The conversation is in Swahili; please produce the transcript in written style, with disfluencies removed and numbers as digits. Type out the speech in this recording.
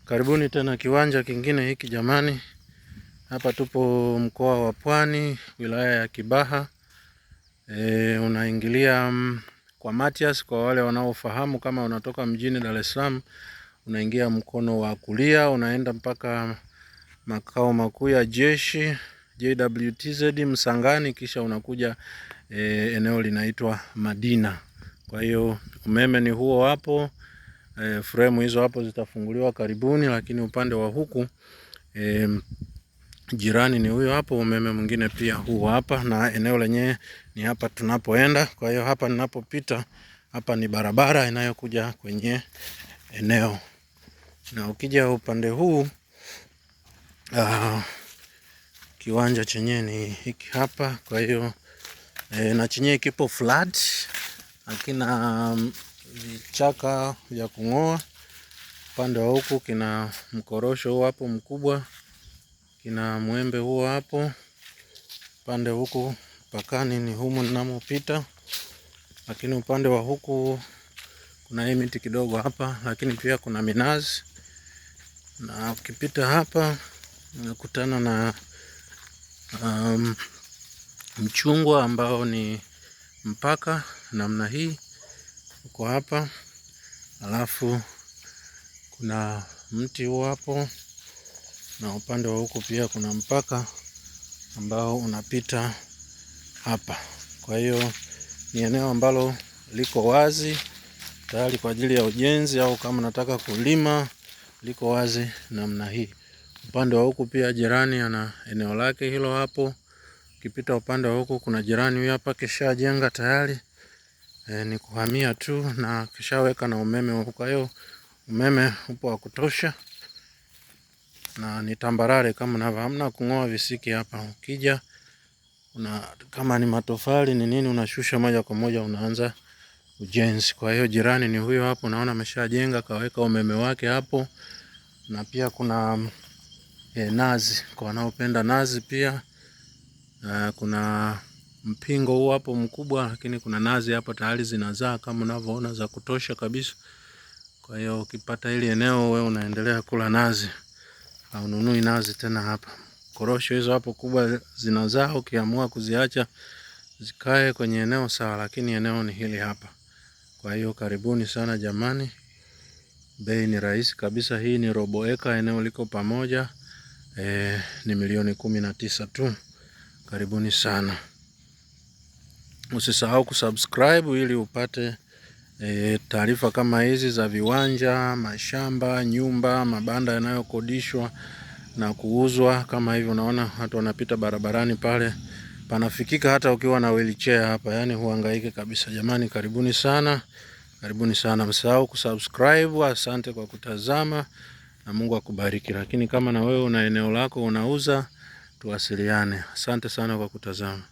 Karibuni tena kiwanja kingine hiki jamani. Hapa tupo mkoa wa Pwani, wilaya ya Kibaha. Unaingilia kwa Matias, kwa wale wanaofahamu, kama unatoka mjini Dar es Salaam unaingia mkono wa kulia, unaenda mpaka makao makuu ya jeshi JWTZ Msangani, kisha unakuja eneo linaitwa Madina. Kwa hiyo umeme ni huo hapo. Fremu hizo hapo zitafunguliwa karibuni, lakini upande wa huku jirani ni huyo hapo, umeme mwingine pia huo hapa, na eneo lenyewe ni hapa tunapoenda. Kwa hiyo hapa ninapopita hapa ni barabara inayokuja kwenye eneo, na ukija upande huu kiwanja chenyewe ni hiki hapa. Kwa hiyo na chenyewe kipo flat, hakina vichaka vya kung'oa. Upande wa huku kina mkorosho huo hapo mkubwa, kina mwembe huo hapo. Upande huku pakani ni humu ninamopita, lakini upande wa huku kuna hii miti kidogo hapa, lakini pia kuna minazi. Na ukipita hapa unakutana na mchungwa ambao ni mpaka namna hii uko hapa, alafu kuna mti huo hapo, na upande wa huku pia kuna mpaka ambao unapita hapa. Kwa hiyo ni eneo ambalo liko wazi tayari kwa ajili ya ujenzi, au kama nataka kulima liko wazi namna hii. Upande wa huku pia jirani ana eneo lake hilo hapo. Ukipita upande wa huku kuna jirani huyu hapa kishajenga tayari, ni kuhamia tu na kishaweka na umeme huko. Kwa hiyo umeme upo wa kutosha na ni tambarare kama na hamna kung'oa visiki hapa. Ukija kama ni matofali ni nini, unashusha moja kwa moja unaanza ujenzi. Kwa hiyo jirani ni huyo hapo, naona ameshajenga kaweka umeme wake hapo. Na pia kuna nazi kwa wanaopenda nazi pia. Kuna mpingo huo hapo mkubwa, lakini kuna nazi hapo tayari zinazaa kama unavyoona, za kutosha kabisa. Kwa hiyo ukipata hili eneo wewe unaendelea kula nazi, au ununui nazi tena hapa. Korosho hizo hapo kubwa zinazaa, ukiamua kuziacha zikae kwenye eneo sawa, lakini eneo ni hili hapa. Kwa hiyo karibuni sana jamani. Bei ni rahisi kabisa, hii ni robo eka, eneo liko pamoja. Ni milioni 19 tu. Karibuni sana. Usisahau kusubscribe ili upate taarifa kama hizi za viwanja, mashamba, nyumba, mabanda yanayokodishwa na kuuzwa. Kama hivi unaona watu wanapita barabarani pale, panafikika hata ukiwa na wheelchair hapa, yani huhangaiki kabisa. Jamani, karibuni sana. Karibuni sana. Msahau kusubscribe. Asante kwa kutazama na Mungu akubariki. Lakini kama na wewe una eneo lako unauza, tuwasiliane. Asante sana kwa kutazama.